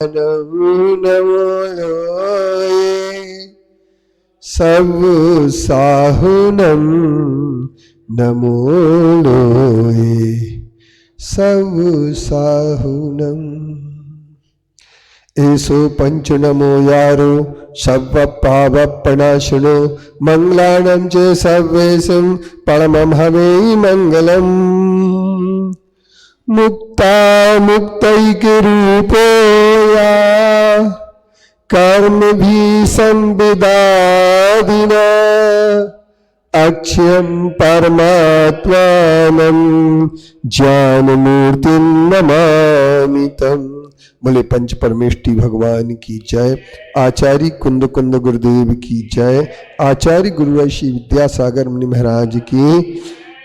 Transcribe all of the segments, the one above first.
नमो लोये सब साहुनम नमो लोये सब साहुनम। एसो पंच नमो यारो शव पावपणाशुनो मंगलानं च सर्वेशं परमं हवे मंगलम्। मुक्ता मुक्तैकरूपोया कर्म भी संविदादिना अक्षयं परमात्मानं ज्ञानमूर्तिं नमामि तम्। बोले पंच परमेष्टि भगवान की जय। आचार्य कुंद कुंद गुरुदेव की जय। आचार्य गुरु श्री विद्यासागर मुनि महाराज की,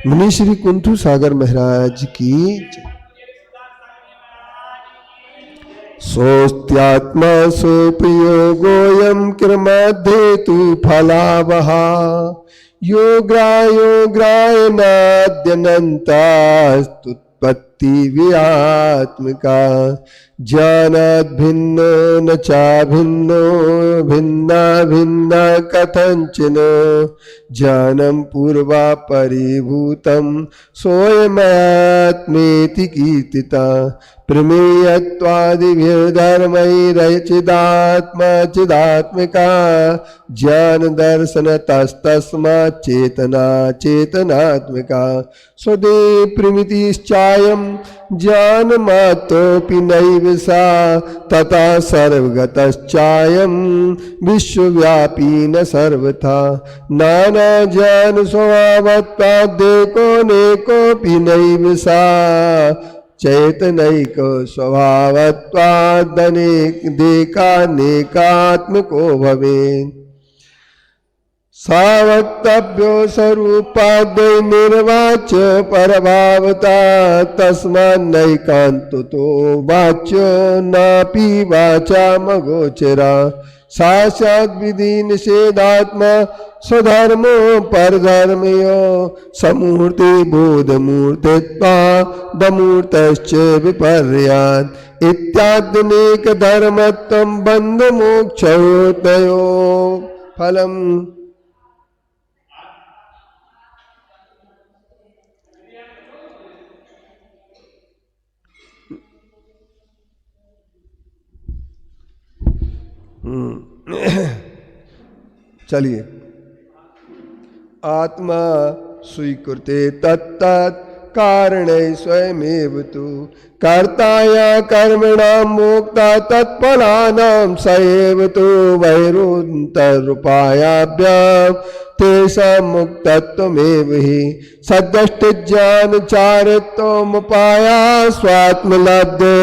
मुनि श्री कुंथु सागर महाराज की जय। सोस्त्यात्मा सोपयोगोऽयं कृमाद्धेतु फलावहा योग्राय नाद्यनन्तास्तुत्पत्ति व्यात्मिका ज्ञानाद् भिन्नो न चाभिन्नो भिन्ना भिन्ना कथंचन ज्ञानं पूर्वा परिभूतं सोऽयमात्मेति कीर्तिता प्रमेयत्वादिभिर्धर्मैरचिदात्मा चिदात्मिका ज्ञान दर्शन तस्तस्मात् चेतना चेतनात्मिका स्वदे प्रमितिश्चायं ज्ञानमात्रोऽपि नैव सा तथा सर्वगतश्चायं विश्वव्यापी न सर्वथा नाना ज्ञान स्वभावत्वादेकोनेकोऽपि नैव सा चैतनैक स्वभावत्वादनेकानेकात्मको भवेत्। सावक्तव्यो स्वरूपाद्वै निर्वाच्य परभावता तस्मान्नैकान्ततो वाच्यो नापि वाचामगोचरा साक्षात् विधि निषेधात्मा स्वधर्मो परधर्मयो समूर्ति बोधमूर्तित्वादमूर्तश्च विपर्यात् इत्याद्यनेक धर्मत्वं बन्धमोक्षयोर्तयो फलम्। चलिए, आत्मा स्वीकृते तत्तत् कारणे स्वयमेव तु कर्ताया कर्मणां मोक्ता तत्फलानां स एव तु वैरुन्तरूपायाभ्यां तेषां मुक्तत्वमेव हि सद्दष्टिज्ञानचारित्वमुपाया स्वात्मलब्धे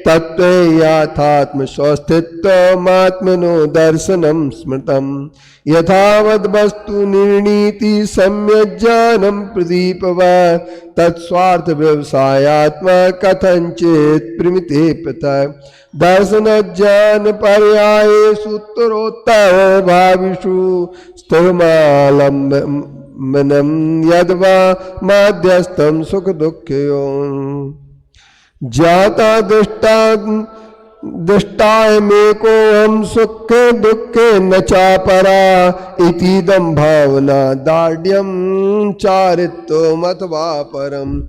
तत्त्वे याथात्मस्वस्थित्वमात्मनो दर्शनं स्मृतं यथावद् वस्तु निर्णीति सम्यज्ञानं प्रदीपवत् तत्स्वार्थ व्यवसायात्मा कथंचित् प्रमिते पृथक् दर्शन ज्ञान पर्यायेषु उत्तरोत्तर भाविषु स्थूमालम्बनं यद्वा माध्यस्थं सुख दुःखयोः ज्ञाता दृष्टायमेकोऽहं सुखे दुःखे न चापरा इतीदं भावना दार्ढ्यं चारित्वमथवा परम्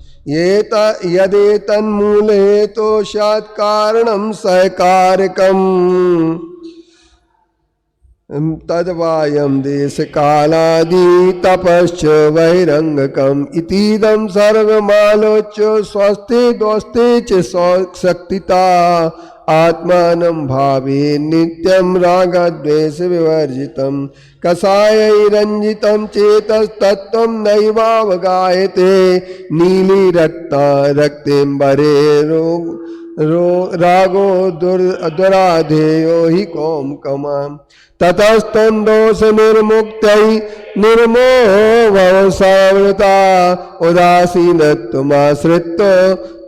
यदेतन्मूलहेतो स्यात् कारणं सहकारकम् तद्वायं देशकालादि तपश्च वैरंगकम् इतीदं सर्वमालोच्य स्वस्थे दोस्ते च शक्तिता आत्मानं भावे नित्यं रागद्वेष विवर्जितं कषायैरञ्जितं चेतस्तत्त्वं नैवावगायते नीली रक्तेम्बरे रागो दुराधेयो हि कौमकमाम् ततस्तं दोष निर्मुक्त्यै निर्मोहवसावृता उदासीनत्वमाश्रित्य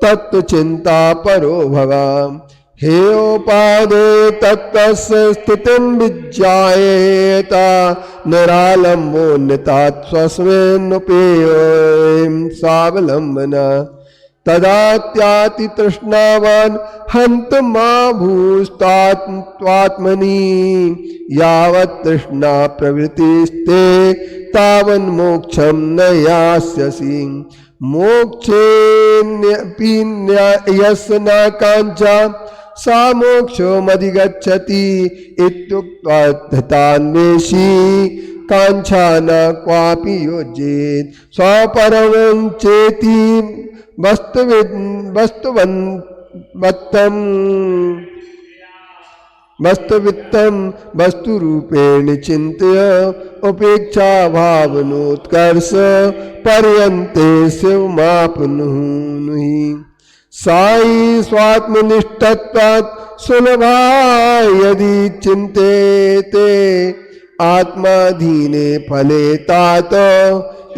तत्त्वचिन्ता परो भवाम् हेयोपादे तत्तस्य स्थितिं विज्ञायेत निरालम्बोन्नतात् स्वस्मिन्नुपेयोऽयं स्वावलम्बना तदात्याति तृष्णावान् हन्त मा भूस्तात्मनि यावत् तृष्णा प्रवृत्तिस्ते तावन् मोक्षं न यास्यसि मोक्षेऽपि यस्य काञ्चा सा मोक्षमधिगच्छति इत्युक्त्वा तथान्वेषी कांक्षा न क्वापि योज्येत् स्वपरमं चेति वस्तुवित्तं वस्तुरूपेण चिन्तय उपेक्षा भावनोत्कर्ष पर्यन्ते शिवमाप्नुहि साई स्वात्मनिष्ठत्वात् सुलभा यदि चिन्तेते आत्माधीने फले तात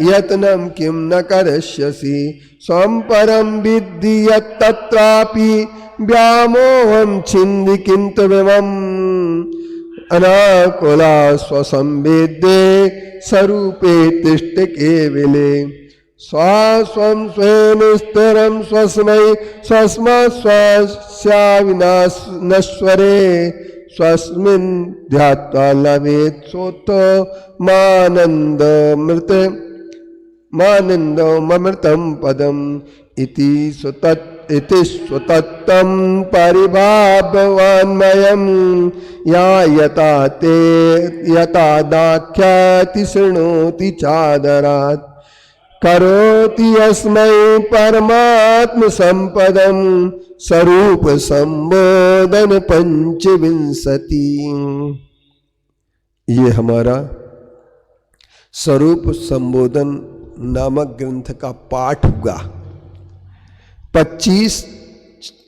यत्नं किं न करिष्यसि स्वं परं विद्धि यत्तत्रापि व्यामोहं छिन्दि किन्तु विमम् अनाकुला स्वसंवेद्ये स्वरूपे तिष्ठ केवले स्वस्वं स्वेन स्थिरं स्वस्मै स्वस्मात् स्वस्याविनाश्वरे स्वस्मिन् ध्यात्वा लभेत् मानन्दमृतं पदम् इति स्वतत्तं परिभाववान्मयं या यथा दाख्याति शृणोति चादरात् करोति यस्मै परमात्म संपदं स्वरूप संबोधन पंचविंशति। ये हमारा स्वरूप संबोधन नामक ग्रंथ का पाठ हुआ। 25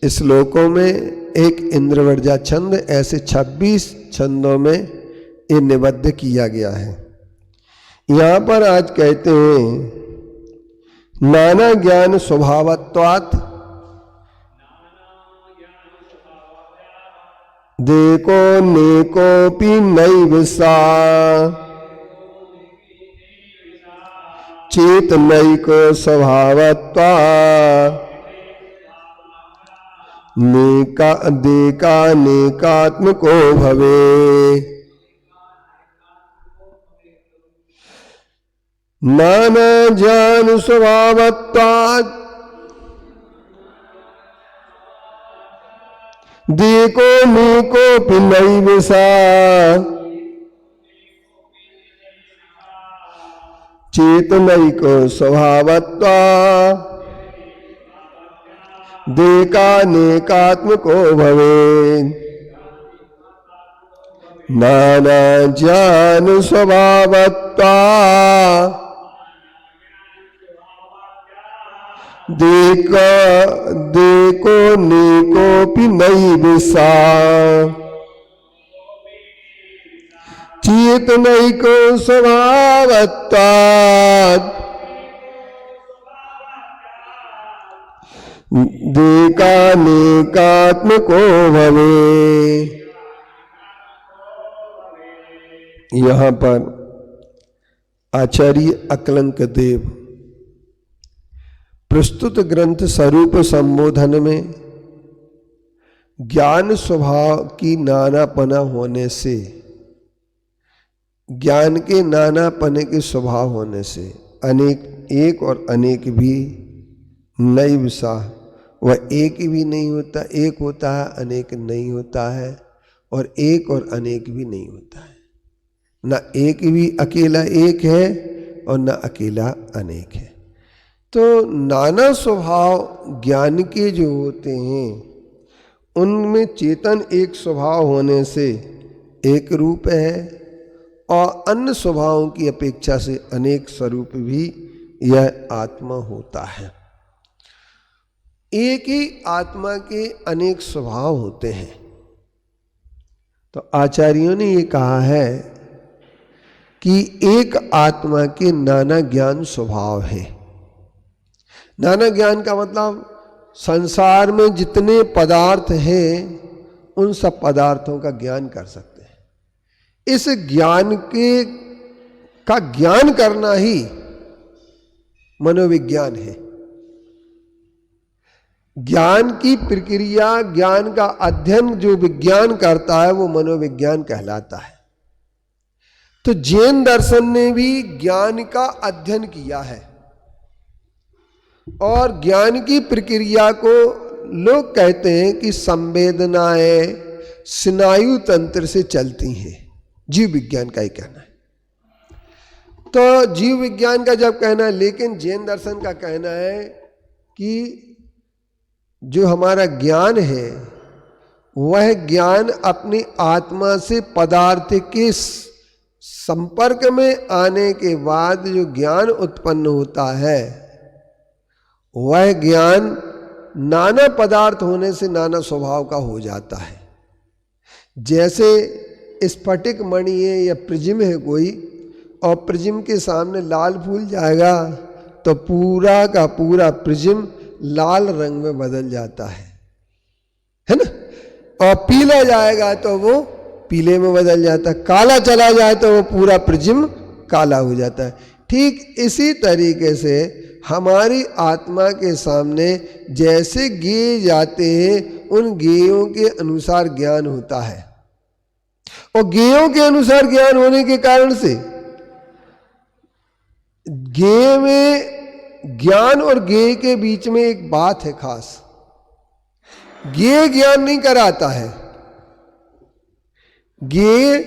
श्लोकों में एक इंद्रवर्जा छंद, ऐसे 26 छंदों में ये निबद्ध किया गया है। यहाँ पर आज कहते हैं नाना ज्ञान स्वभावत्वात् देखो नेकोपि नैव सा चेतनैको स्वभावत्वात् देकानेकात्मको भवे। नाना ज्ञान स्वभावत्वात् देखो नेकोपि नैव सा चेतनैको स्वभावत्वात् देकानेकात्मको भवेत्। नाना ज्ञान स्वभावत्वात् देखो नेकोपि नैव सा चेतनैको स्वभावत्वात् देकानेकात्मको भवेत्। यहाँ पर आचार्य अकलंक देव प्रस्तुत ग्रंथ स्वरूप संबोधन में ज्ञान स्वभाव की नानापना होने से, ज्ञान के नानापने के स्वभाव होने से अनेक एक और अनेक भी नैव सा, वह एक भी नहीं होता, एक होता है अनेक नहीं होता है, और एक और अनेक भी नहीं होता है। न एक भी अकेला एक है और न अकेला अनेक है। तो नाना स्वभाव ज्ञान के जो होते हैं उनमें चेतन एक स्वभाव होने से एक रूप है, और अन्य स्वभावों की अपेक्षा से अनेक स्वरूप भी यह आत्मा होता है। एक ही आत्मा के अनेक स्वभाव होते हैं। तो आचार्यों ने ये कहा है कि एक आत्मा के नाना ज्ञान स्वभाव है। नाना ज्ञान का मतलब संसार में जितने पदार्थ हैं उन सब पदार्थों का ज्ञान कर सकते हैं। इस ज्ञान का ज्ञान करना ही मनोविज्ञान है। ज्ञान की प्रक्रिया, ज्ञान का अध्ययन जो विज्ञान करता है वो मनोविज्ञान कहलाता है। तो जैन दर्शन ने भी ज्ञान का अध्ययन किया है और ज्ञान की प्रक्रिया को लोग कहते हैं कि संवेदनाएं स्नायु तंत्र से चलती हैं। जीव विज्ञान का ही कहना है। तो जीव विज्ञान का जब कहना है, लेकिन जैन दर्शन का कहना है कि जो हमारा ज्ञान है वह ज्ञान अपनी आत्मा से पदार्थ के संपर्क में आने के बाद जो ज्ञान उत्पन्न होता है वह ज्ञान नाना पदार्थ होने से नाना स्वभाव का हो जाता है। जैसे स्फटिक मणि है या प्रिज्म है कोई, और प्रिज्म के सामने लाल फूल जाएगा तो पूरा का पूरा प्रिज्म लाल रंग में बदल जाता है ना। और पीला जाएगा तो वो पीले में बदल जाता है, काला चला जाए तो वो पूरा प्रिज्म काला हो जाता है। ठीक इसी तरीके से हमारी आत्मा के सामने जैसे गेय जाते हैं उन गेयों के अनुसार ज्ञान होता है, और गेयों के अनुसार ज्ञान होने के कारण से गेय में, ज्ञान और गेय के बीच में एक बात है खास। गेय ज्ञान नहीं कराता है, गेय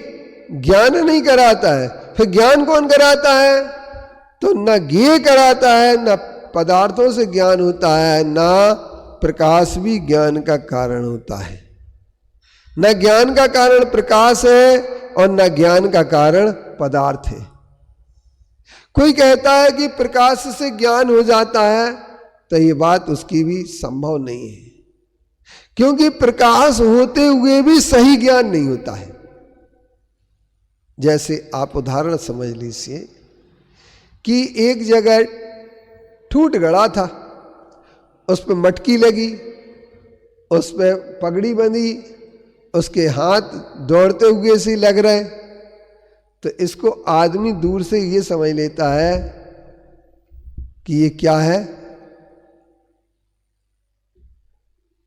ज्ञान नहीं कराता है, फिर ज्ञान कौन कराता है? तो न गेय कराता है, न पदार्थों से ज्ञान होता है, न प्रकाश भी ज्ञान का कारण होता है। न ज्ञान का कारण प्रकाश है और न ज्ञान का कारण पदार्थ है। कोई कहता है कि प्रकाश से ज्ञान हो जाता है, तो ये बात उसकी भी संभव नहीं है, क्योंकि प्रकाश होते हुए भी सही ज्ञान नहीं होता है। जैसे आप उदाहरण समझ लीजिए कि एक जगह ठूट गड़ा था, उस पर मटकी लगी, उस पर पगड़ी बंधी, उसके हाथ दौड़ते हुए से लग रहे, तो इसको आदमी दूर से ये समझ लेता है कि ये क्या है,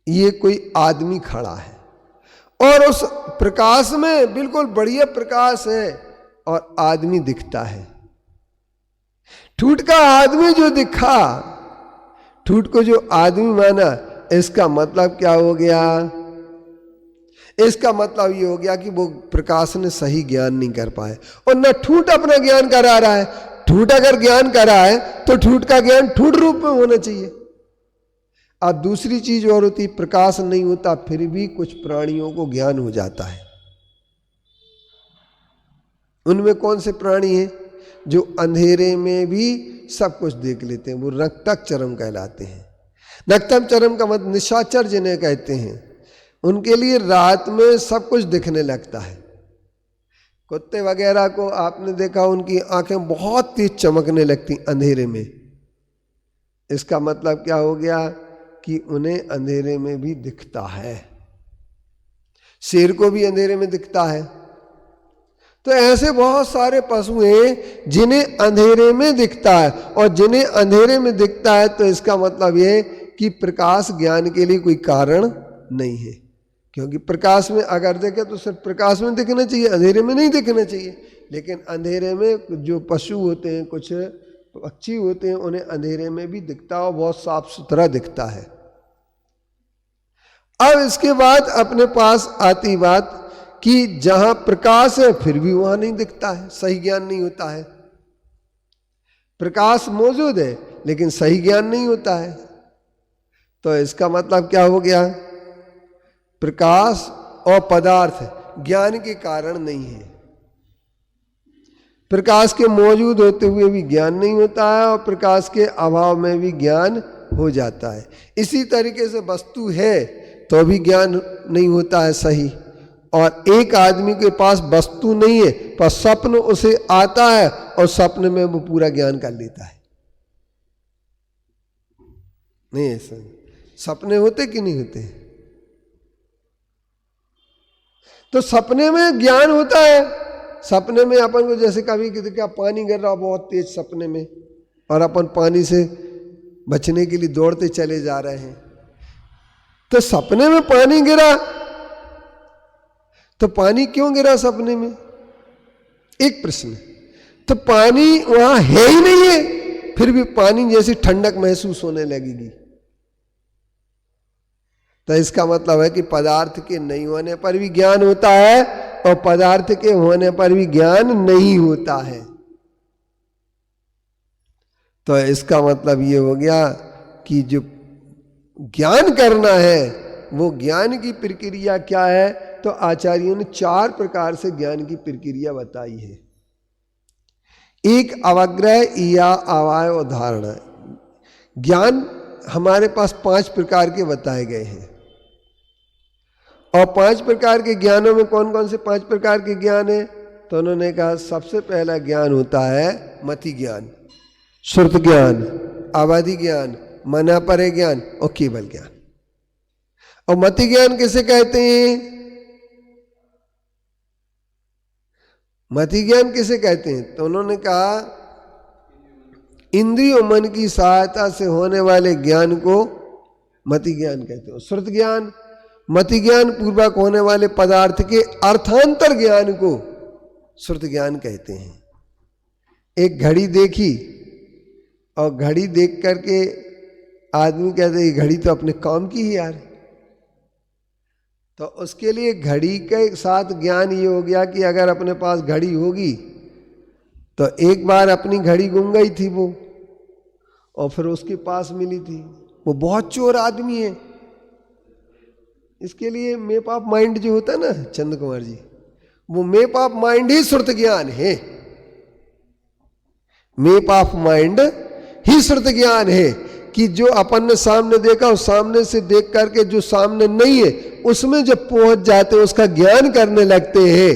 ये कोई आदमी खड़ा है। और उस प्रकाश में बिल्कुल बढ़िया प्रकाश है और आदमी दिखता है। ठूठ का आदमी जो दिखा, ठूठ को जो आदमी माना, इसका मतलब क्या हो गया? इसका मतलब ये हो गया कि वो प्रकाश ने सही ज्ञान नहीं कर पाए, और न ठूठ अपना ज्ञान करा रहा है। ठूठ अगर ज्ञान करा है तो ठूठ का ज्ञान ठूठ रूप में होना चाहिए। अब दूसरी चीज और होती, प्रकाश नहीं होता फिर भी कुछ प्राणियों को ज्ञान हो जाता है। उनमें कौन से प्राणी हैं? जो अंधेरे में भी सब कुछ देख लेते हैं, वो नक्तचरम कहलाते हैं। नक्तचरम का मतलब निशाचर जिन्हें कहते हैं, उनके लिए रात में सब कुछ दिखने लगता है। कुत्ते वगैरह को आपने देखा, उनकी आंखें बहुत तेज चमकने लगती अंधेरे में। इसका मतलब क्या हो गया कि उन्हें अंधेरे में भी दिखता है। शेर को भी अंधेरे में दिखता है। तो ऐसे बहुत सारे पशु हैं जिन्हें अंधेरे में दिखता है, और जिन्हें अंधेरे में दिखता है तो इसका मतलब यह कि प्रकाश ज्ञान के लिए कोई कारण नहीं है। क्योंकि प्रकाश में अगर देखे तो सिर्फ प्रकाश में दिखना चाहिए, अंधेरे में नहीं दिखना चाहिए। लेकिन अंधेरे में जो पशु होते हैं, कुछ पक्षी होते हैं, उन्हें अंधेरे में भी दिखता है, बहुत साफ सुथरा दिखता है। अब इसके बाद अपने पास आती बात कि जहां प्रकाश है फिर भी वहां नहीं दिखता है, सही ज्ञान नहीं होता है। प्रकाश मौजूद है लेकिन सही ज्ञान नहीं होता है। तो इसका मतलब क्या हो गया? प्रकाश और पदार्थ ज्ञान के कारण नहीं है। प्रकाश के मौजूद होते हुए भी ज्ञान नहीं होता है, और प्रकाश के अभाव में भी ज्ञान हो जाता है। इसी तरीके से वस्तु है तो भी ज्ञान नहीं होता है सही, और एक आदमी के पास वस्तु नहीं है पर स्वप्न उसे आता है और स्वप्न में वो पूरा ज्ञान कर लेता है। नहीं, ऐसा सपने होते कि नहीं होते? तो सपने में ज्ञान होता है। सपने में अपन को जैसे कभी क्या पानी गिर रहा बहुत तेज सपने में, और अपन पानी से बचने के लिए दौड़ते चले जा रहे हैं, तो सपने में पानी गिरा, तो पानी क्यों गिरा सपने में? एक प्रश्न। तो पानी वहां है ही नहीं है, फिर भी पानी जैसी ठंडक महसूस होने लगेगी। तो इसका मतलब है कि पदार्थ के नहीं होने पर भी ज्ञान होता है और पदार्थ के होने पर भी ज्ञान नहीं होता है। तो इसका मतलब ये हो गया कि जो ज्ञान करना है वो ज्ञान की प्रक्रिया क्या है? तो आचार्यों ने 4 प्रकार से ज्ञान की प्रक्रिया बताई है। एक अवग्रह या अवयव धारणा। ज्ञान हमारे पास 5 प्रकार के बताए गए हैं, और 5 प्रकार के ज्ञानों में कौन कौन से 5 प्रकार के ज्ञान है? तो उन्होंने कहा सबसे पहला ज्ञान होता है मति ज्ञान, श्रुत ज्ञान, आबादी ज्ञान, मना परे ज्ञान और केवल ज्ञान। और मति ज्ञान किसे कहते हैं? मति ज्ञान किसे कहते हैं? तो उन्होंने कहा इंद्रियों मन की सहायता से होने वाले ज्ञान को मति ज्ञान कहते हैं। श्रुत ज्ञान, मति ज्ञान पूर्वक होने वाले पदार्थ के अर्थांतर ज्ञान को श्रुत ज्ञान कहते हैं। एक घड़ी देखी और घड़ी देख करके आदमी कहते हैं घड़ी तो अपने काम की ही यार, तो उसके लिए घड़ी के साथ ज्ञान ये हो गया कि अगर अपने पास घड़ी होगी तो एक बार अपनी घड़ी गुम गई थी वो, और फिर उसके पास मिली थी। वो बहुत चोर आदमी है। इसके लिए मैप ऑफ माइंड जो होता है ना चंद्र कुमार जी, वो मैप ऑफ माइंड ही श्रुत ज्ञान है। मैप ऑफ माइंड ही श्रुत ज्ञान है कि जो अपन ने सामने देखा उस सामने से देख करके जो सामने नहीं है उसमें जब पहुंच जाते उसका ज्ञान करने लगते हैं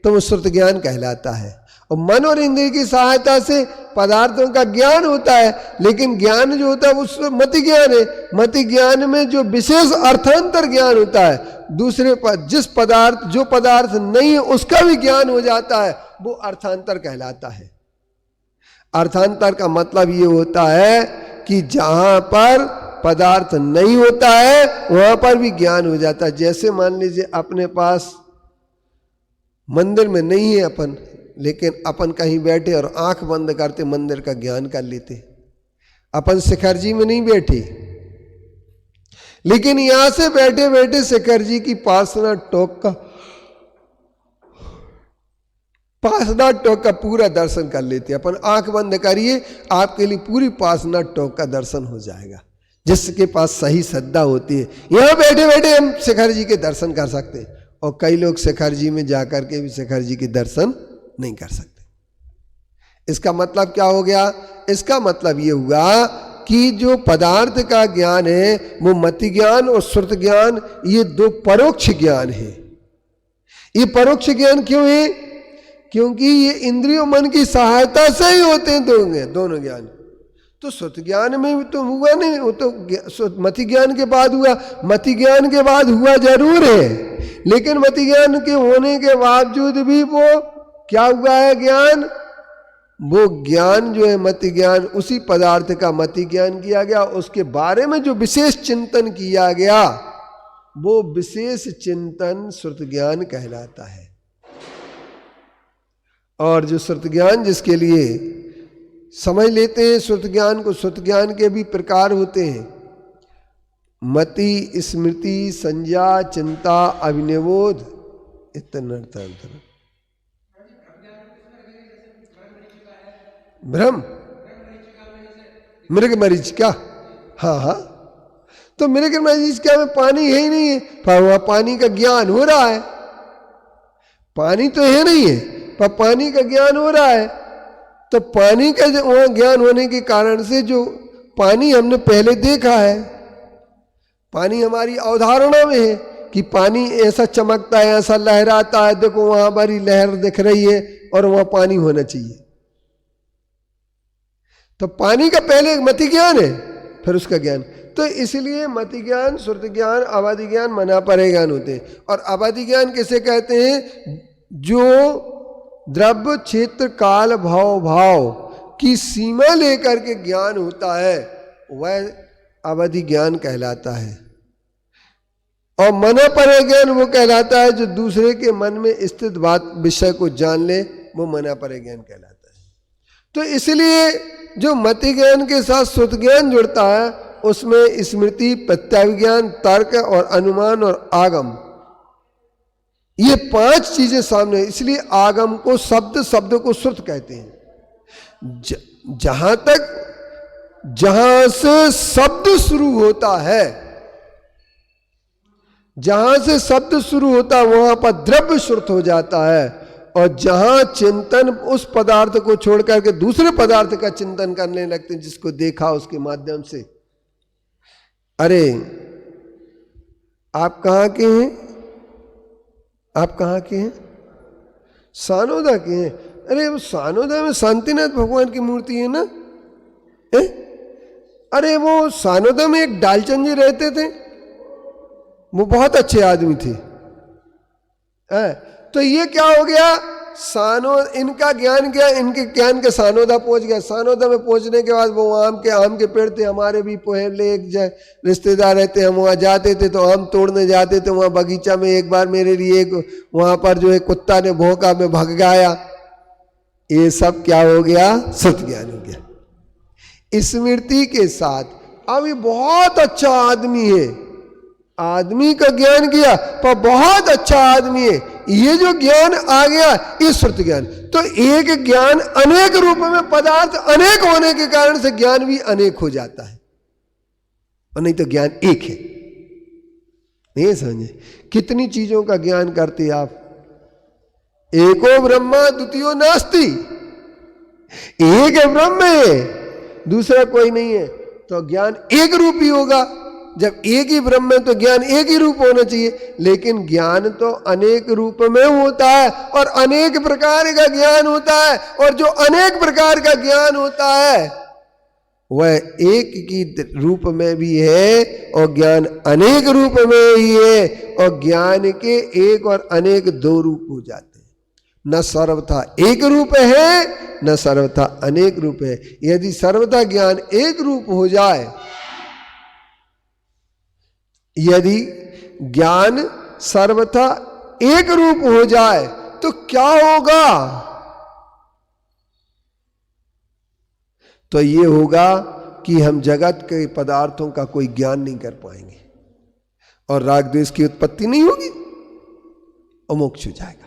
तो वो श्रुत ज्ञान कहलाता है। और मन और इंद्रिय की सहायता से पदार्थों का ज्ञान होता है, लेकिन ज्ञान जो होता है वो मति ज्ञान है। मति ज्ञान में जो विशेष अर्थांतर ज्ञान होता है, दूसरे जिस पदार्थ जो पदार्थ नहीं है उसका भी ज्ञान हो जाता है, वो अर्थांतर कहलाता है। अर्थांतर का मतलब ये होता है कि जहां पर पदार्थ नहीं होता है वहां पर भी ज्ञान हो जाता है। जैसे मान लीजिए अपने पास मंदिर में नहीं है अपन, लेकिन अपन कहीं बैठे और आंख बंद करते मंदिर का ज्ञान कर लेते। अपन शिखर जी में नहीं बैठे, लेकिन यहां से बैठे बैठे शिखर जी की पासना टोक का पूरा दर्शन कर लेते। अपन आंख बंद करिए, आपके लिए पूरी पासना टोक का दर्शन हो जाएगा। जिसके पास सही श्रद्धा होती है यहां बैठे बैठे हम शिखर जी के दर्शन कर सकते हैं, और कई लोग शिखर जी में जाकर के भी शिखर जी के दर्शन नहीं कर सकते। इसका मतलब क्या हो गया? इसका मतलब ये हुआ कि जो पदार्थ का ज्ञान है वो मति ज्ञान और श्रुत ज्ञान, ये 2 परोक्ष ज्ञान है। ये परोक्ष ज्ञान क्यों है? क्योंकि ये इंद्रियों मन की सहायता से ही होते हैं दोनों ज्ञान। तो श्रुत ज्ञान में तो हुआ नहीं, वो तो मति ज्ञान के बाद हुआ। मति ज्ञान के बाद हुआ जरूर है, लेकिन मति ज्ञान के होने के बावजूद भी वो क्या हुआ है ज्ञान? वो ज्ञान जो है मति ज्ञान, उसी पदार्थ का मति ज्ञान किया गया। उसके बारे में जो विशेष चिंतन किया गया वो विशेष चिंतन श्रुत ज्ञान कहलाता है। और जो श्रुत ज्ञान जिसके लिए समझ लेते हैं श्रुत ज्ञान को, श्रुत ज्ञान के भी प्रकार होते हैं। मति, स्मृति, संज्ञा, चिंता, अभिनिबोध, इतना भ्रम, मृग मरीचिका। हाँ, तो मृग मरीचिका में पानी है ही नहीं है, पर वह पानी का ज्ञान हो रहा है। पानी तो है नहीं है पर पानी का ज्ञान हो रहा है। तो पानी का वहां ज्ञान होने के कारण से जो पानी हमने पहले देखा है, पानी हमारी अवधारणा में है कि पानी ऐसा चमकता है, ऐसा लहराता है, देखो वहां हमारी लहर दिख रही है और वहां पानी होना चाहिए। तो पानी का पहले मति ज्ञान है, फिर उसका ज्ञान। तो इसलिए मति ज्ञान, श्रुत ज्ञान, आबादी ज्ञान, मना परे ज्ञान होते हैं। और आबादी ज्ञान किसे कहते हैं? जो द्रव्य क्षेत्र काल भाव की सीमा लेकर के ज्ञान होता है वह अवधि ज्ञान कहलाता है। और मन परे ज्ञान वो कहलाता है जो दूसरे के मन में स्थित बात विषय को जान ले, वो मन परे ज्ञान कहलाता है। तो इसलिए जो मति ज्ञान के साथ श्रुत ज्ञान जुड़ता है उसमें स्मृति, प्रत्यभिज्ञान, तर्क और अनुमान और आगम, ये 5 चीजें सामने। इसलिए आगम को शब्द, शब्द को श्रुत कहते हैं। जहां से शब्द शुरू होता है, जहां से शब्द शुरू होता है वहां पर द्रव्य श्रुत हो जाता है। और जहां चिंतन उस पदार्थ को छोड़ करके दूसरे पदार्थ का चिंतन करने लगते हैं, जिसको देखा उसके माध्यम से। अरे आप कहां के हैं? आप कहां के हैं? सानोदा के हैं। अरे वो सानोदा में शांतिनाथ भगवान की मूर्ति है ना? अरे वो सानोदा में एक डालचंद जी रहते थे, वो बहुत अच्छे आदमी थे। तो ये क्या हो गया, इनका ज्ञान गया, इनके ज्ञान के सानोदा पहुंच गया। सानोदा में पहुंचने के बाद वो आम के पेड़ थे, हमारे भी पहले एक रिश्तेदार रहते, हम वहाँ जाते थे तो आम तोड़ने जाते थे। वहाँ बगीचा में एक बार मेरे लिए वहाँ पर जो है कुत्ता ने भौंका, में भग गया। ये सब क्या हो गया? सत ज्ञान हो गया स्मृति के साथ। अब ये बहुत अच्छा आदमी है, आदमी का ज्ञान किया पर बहुत अच्छा आदमी है, ये जो ज्ञान आ गया ये श्रुत ज्ञान। तो एक ज्ञान अनेक रूप में, पदार्थ अनेक होने के कारण से ज्ञान भी अनेक हो जाता है, और नहीं तो ज्ञान एक है। नहीं समझे? कितनी चीजों का ज्ञान करते आप? एको ब्रह्मा द्वितीयो नास्ति, एक है ब्रह्म है, दूसरा कोई नहीं है। तो ज्ञान एक रूप ही होगा। जब एक ही ब्रह्म है तो ज्ञान एक ही रूप होना चाहिए। लेकिन ज्ञान तो अनेक रूप में होता है और अनेक प्रकार का ज्ञान होता है, और जो अनेक प्रकार का ज्ञान होता है वह एक की रूप में भी है और ज्ञान अनेक रूप में ही है। और ज्ञान के एक और अनेक 2 रूप हो जाते हैं। न सर्वथा एक रूप है, न सर्वथा अनेक रूप है। यदि सर्वथा ज्ञान एक रूप हो जाए, यदि ज्ञान सर्वथा एक रूप हो जाए तो क्या होगा? तो ये होगा कि हम जगत के पदार्थों का कोई ज्ञान नहीं कर पाएंगे और राग द्वेष की उत्पत्ति नहीं होगी और मोक्ष हो जाएगा।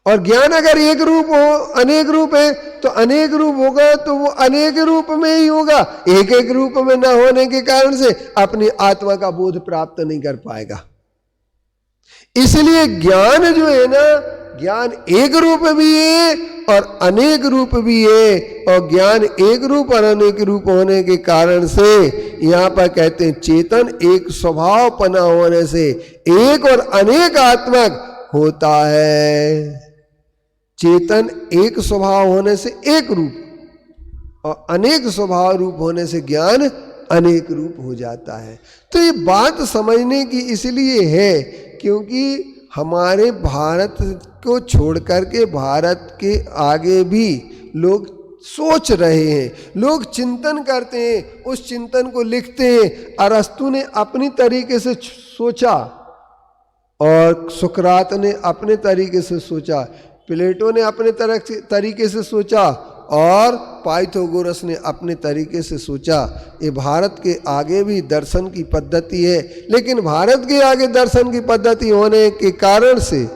और ज्ञान अगर एक रूप हो, अनेक रूप है, तो अनेक रूप होगा तो वो अनेक रूप में ही होगा। एक एक रूप में न होने के कारण से अपनी आत्मा का बोध प्राप्त नहीं कर पाएगा। इसलिए ज्ञान जो है ना, ज्ञान एक रूप भी है और अनेक रूप भी है। और ज्ञान एक रूप और अनेक रूप होने के कारण से यहां पर कहते हैं चेतन एक स्वभावपना होने से एक और अनेक आत्मक होता है। चेतन एक स्वभाव होने से एक रूप और अनेक स्वभाव रूप होने से ज्ञान अनेक रूप हो जाता है। तो ये बात समझने की इसलिए है क्योंकि हमारे भारत को छोड़ करके भारत के आगे भी लोग सोच रहे हैं, लोग चिंतन करते हैं, उस चिंतन को लिखते हैं। अरस्तु ने अपनी तरीके से सोचा और सुकरात ने अपने तरीके से सोचा, प्लेटो ने अपने तरीके से सोचा और पाइथागोरस ने अपने तरीके से सोचा। ये भारत के आगे भी दर्शन की पद्धति है, लेकिन भारत के आगे दर्शन की पद्धति होने के कारण से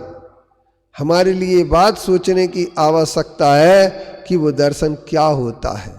हमारे लिए बात सोचने की आवश्यकता है कि वो दर्शन क्या होता है।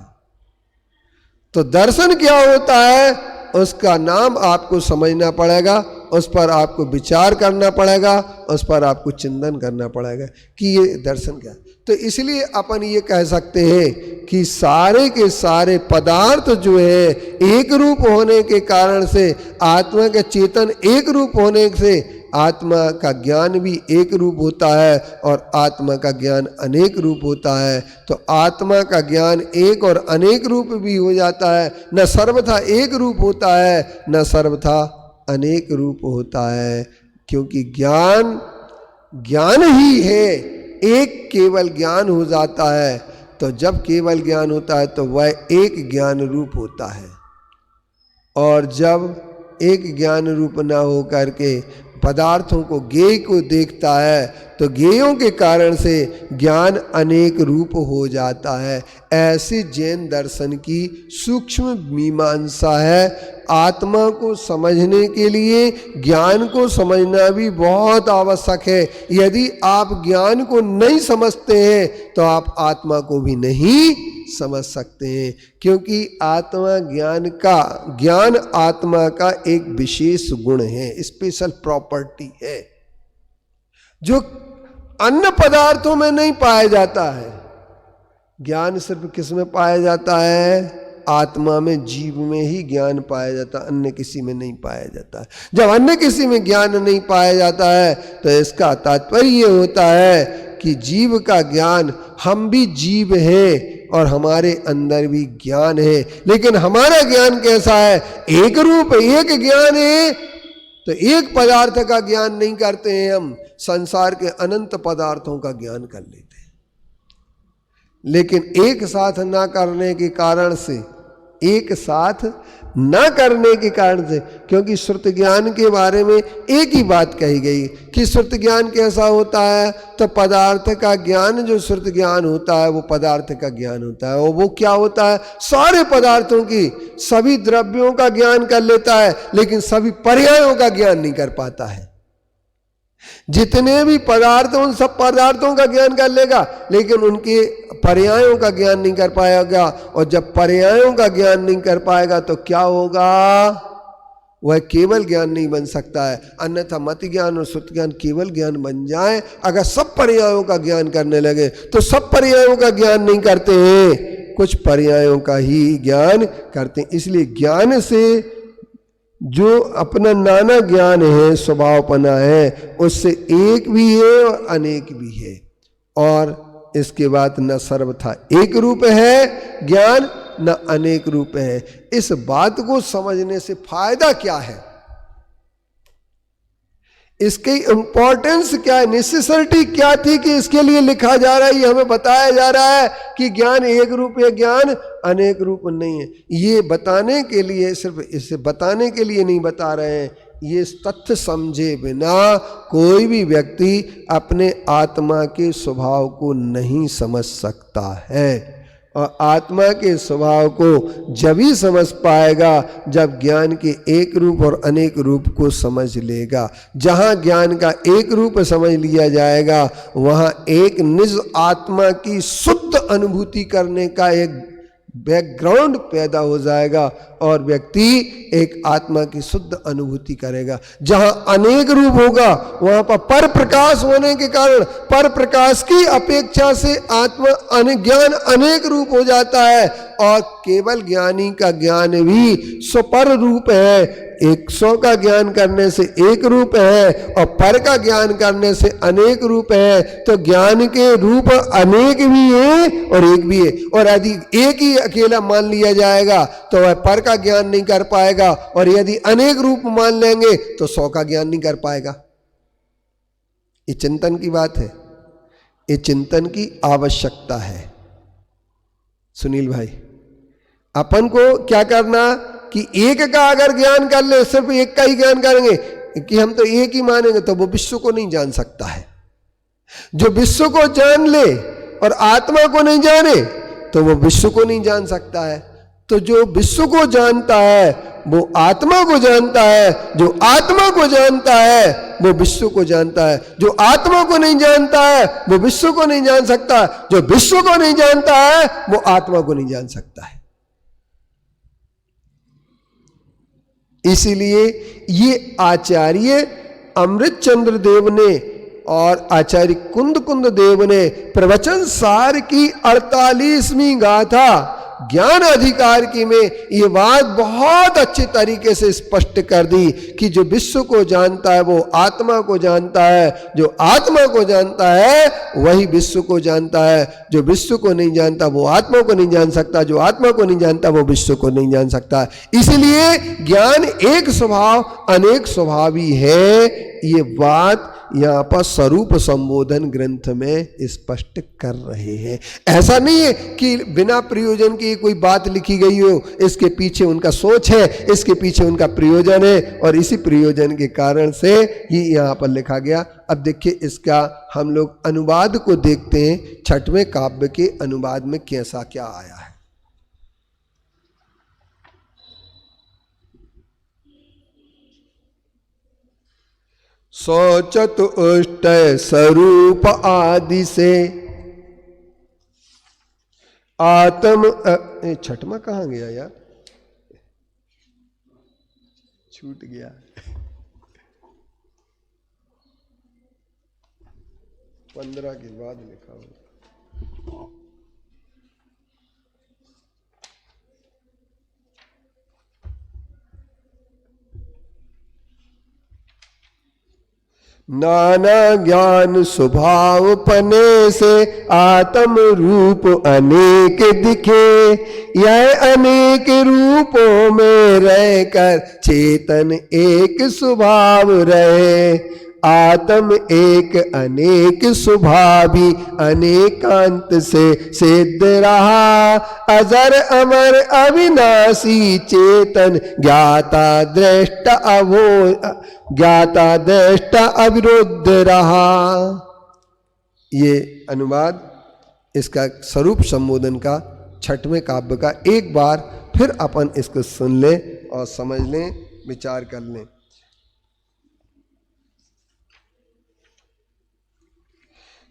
तो दर्शन क्या होता है उसका नाम आपको समझना पड़ेगा, उस पर आपको विचार करना पड़ेगा, उस पर आपको चिंतन करना पड़ेगा कि ये दर्शन क्या। तो इसलिए अपन ये कह सकते हैं कि सारे के सारे पदार्थ जो है एक रूप होने के कारण से, आत्मा के चेतन एक रूप होने से आत्मा का ज्ञान भी एक रूप होता है और आत्मा का ज्ञान अनेक रूप होता है। तो आत्मा का ज्ञान एक और अनेक रूप भी हो जाता है, न सर्वथा एक रूप होता है न सर्वथा अनेक रूप होता है। क्योंकि ज्ञान ज्ञान ही है, एक केवल ज्ञान हो जाता है। तो जब केवल ज्ञान होता है तो वह एक ज्ञान रूप होता है, और जब एक ज्ञान रूप न हो करके पदार्थों को ज्ञेय को देखता है तो ज्ञेयों के कारण से ज्ञान अनेक रूप हो जाता है। ऐसे जैन दर्शन की सूक्ष्म मीमांसा है। आत्मा को समझने के लिए ज्ञान को समझना भी बहुत आवश्यक है। यदि आप ज्ञान को नहीं समझते हैं तो आप आत्मा को भी नहीं समझ सकते हैं, क्योंकि आत्मा ज्ञान आत्मा का एक विशेष गुण है, स्पेशल प्रॉपर्टी है, जो अन्य पदार्थों में नहीं पाया जाता है। ज्ञान सिर्फ किस में पाया जाता है? आत्मा में, जीव में ही ज्ञान पाया जाता है, अन्य किसी में नहीं पाया जाता है। जब अन्य किसी में ज्ञान नहीं पाया जाता है तो इसका तात्पर्य ये होता है कि जीव का ज्ञान, हम भी जीव हैं और हमारे अंदर भी ज्ञान है, लेकिन हमारा ज्ञान कैसा है? एक रूप, एक ज्ञान है। तो एक पदार्थ का ज्ञान नहीं करते हैं हम, संसार के अनंत पदार्थों का ज्ञान कर लेते हैं। लेकिन एक साथ ना करने के कारण से, क्योंकि श्रुत ज्ञान के बारे में एक ही बात कही गई कि श्रुत ज्ञान कैसा होता है, तो पदार्थ का ज्ञान, जो श्रुत ज्ञान होता है वो पदार्थ का ज्ञान होता है। और वो क्या होता है? सारे पदार्थों की, सभी द्रव्यों का ज्ञान कर लेता है, लेकिन सभी पर्यायों का ज्ञान नहीं कर पाता है। जितने भी पदार्थ, उन सब पदार्थों का ज्ञान कर लेगा, लेकिन उनके पर्यायों का ज्ञान नहीं कर पाएगा। और जब पर्यायों का ज्ञान नहीं कर पाएगा तो क्या होगा? वह केवल ज्ञान नहीं बन सकता है। अन्यथा मत ज्ञान और श्रुत ज्ञान केवल ज्ञान बन जाए। अगर सब पर्यायों का ज्ञान करने लगे तो सब पर्यायों का ज्ञान नहीं करते हैं, कुछ पर्यायों का ही ज्ञान करते हैं। इसलिए ज्ञान से जो अपना नाना ज्ञान है, स्वभावपना है, उससे एक भी है और अनेक भी है। और इसके बाद न सर्वथा एक रूप है ज्ञान, न अनेक रूप है। इस बात को समझने से फायदा क्या है? इसकी इंपॉर्टेंस क्या है? नेसेसिटी क्या थी कि इसके लिए लिखा जा रहा है? ये हमें बताया जा रहा है कि ज्ञान एक रूप है, ज्ञान अनेक रूप नहीं है। ये बताने के लिए, सिर्फ इसे बताने के लिए नहीं बता रहे हैं। ये तथ्य समझे बिना कोई भी व्यक्ति अपने आत्मा के स्वभाव को नहीं समझ सकता है। और आत्मा के स्वभाव को जब ही समझ पाएगा जब ज्ञान के एक रूप और अनेक रूप को समझ लेगा। जहाँ ज्ञान का एक रूप समझ लिया जाएगा, वहाँ एक निज आत्मा की शुद्ध अनुभूति करने का एक बैकग्राउंड पैदा हो जाएगा और व्यक्ति एक आत्मा की शुद्ध अनुभूति करेगा। जहां अनेक रूप होगा वहां पर प्रकाश होने के कारण पर प्रकाश की अपेक्षा से आत्मा ज्ञान अनेक रूप हो जाता है। और केवल ज्ञानी का ज्ञान भी स्वपर रूप है। 100 का ज्ञान करने से एक रूप है और पर का ज्ञान करने से अनेक रूप है। तो ज्ञान के रूप अनेक भी है और एक भी है। और यदि एक ही अकेला मान लिया जाएगा तो वह पर का ज्ञान नहीं कर पाएगा, और यदि अनेक रूप मान लेंगे तो 100 का ज्ञान नहीं कर पाएगा। ये चिंतन की बात है, ये चिंतन की आवश्यकता है। सुनील भाई, अपन को क्या करना कि एक का अगर ज्ञान कर ले, सिर्फ एक का ही ज्ञान करेंगे कि हम तो एक ही मानेंगे, तो वो विश्व को नहीं जान सकता है। जो विश्व को जान ले और आत्मा को नहीं जाने तो वो विश्व को नहीं जान सकता है। तो जो विश्व को जानता है वो आत्मा को जानता है, जो आत्मा को जानता है वो विश्व को जानता है। जो आत्मा को नहीं जानता है वो विश्व को नहीं जान सकता, जो विश्व को नहीं जानता है वो आत्मा को नहीं जान सकता है। इसीलिए ये आचार्य अमृत चंद्र देव ने और आचार्य कुंद देव ने प्रवचन सार की 48वीं गाथा ज्ञान अधिकार की में ये बात बहुत अच्छे तरीके से स्पष्ट कर दी कि जो विश्व को जानता है वो आत्मा को जानता है, जो आत्मा को जानता है वही विश्व को जानता है, जो विश्व को नहीं जानता वो आत्मा को नहीं जान सकता, जो आत्मा को नहीं जानता वो विश्व को नहीं जान सकता। इसलिए ज्ञान एक स्वभाव अनेक स्वभावी है। ये बात यहाँ पर स्वरूप संबोधन ग्रंथ में स्पष्ट कर रहे हैं। ऐसा नहीं है कि बिना प्रयोजन की कोई बात लिखी गई हो, इसके पीछे उनका सोच है, इसके पीछे उनका प्रयोजन है और इसी प्रयोजन के कारण से ही यहाँ पर लिखा गया। अब देखिए इसका हम लोग अनुवाद को देखते हैं, छठवें काव्य के अनुवाद में कैसा क्या आया है। सोचत उष्ट स्वरूप आदि से आत्म छठमा कहाँ गया यार, छूट गया। पंद्रह के बाद लिखा हुआ। नाना ज्ञान स्वभाव पने से आत्म रूप अनेक दिखे, यह अनेक रूपों में रहकर चेतन एक स्वभाव रहे। आत्म एक अनेक स्वभावी अनेकांत से सिद्ध रहा, अजर अमर अविनाशी चेतन ज्ञाता दृष्टा अविरुद्ध रहा। ये अनुवाद इसका स्वरूप संबोधन का छठवें काव्य का। एक बार फिर अपन इसको सुन लें और समझ लें, विचार कर लें।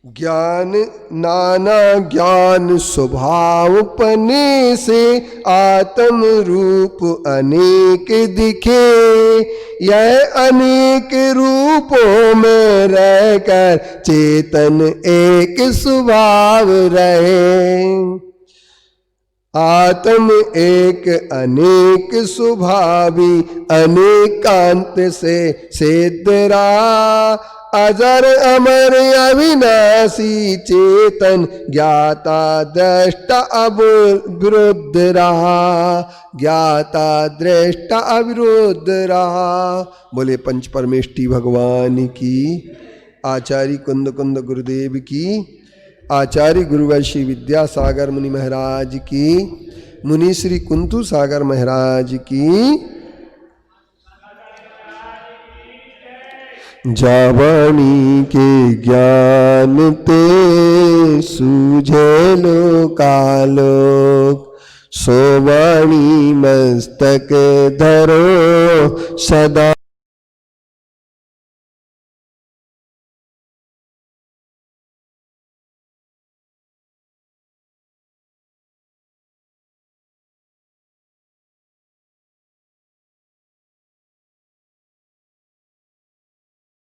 ज्ञान नाना ज्ञान स्वभाव पने से आत्म रूप अनेक दिखे, यह अनेक रूपों में रहकर चेतन एक स्वभाव रहे। आत्म एक अनेक स्वभावी अनेकांत से सिद्ध रहा, अजर अमर अविनाशी चेतन ज्ञाता दृष्टा अविरुद्ध रहा, ज्ञाता दृष्टा अविरुद्ध रहा। बोले पंच परमेष्टि भगवान की, आचार्य कुंद कुंद गुरुदेव की, आचार्य गुरुवर श्री विद्यासागर मुनि महाराज की, मुनि श्री कुंतु सागर महाराज की। जावाणी के ज्ञान ते सूझे लोकालोक, सोवाणी मस्तक धरो सदा।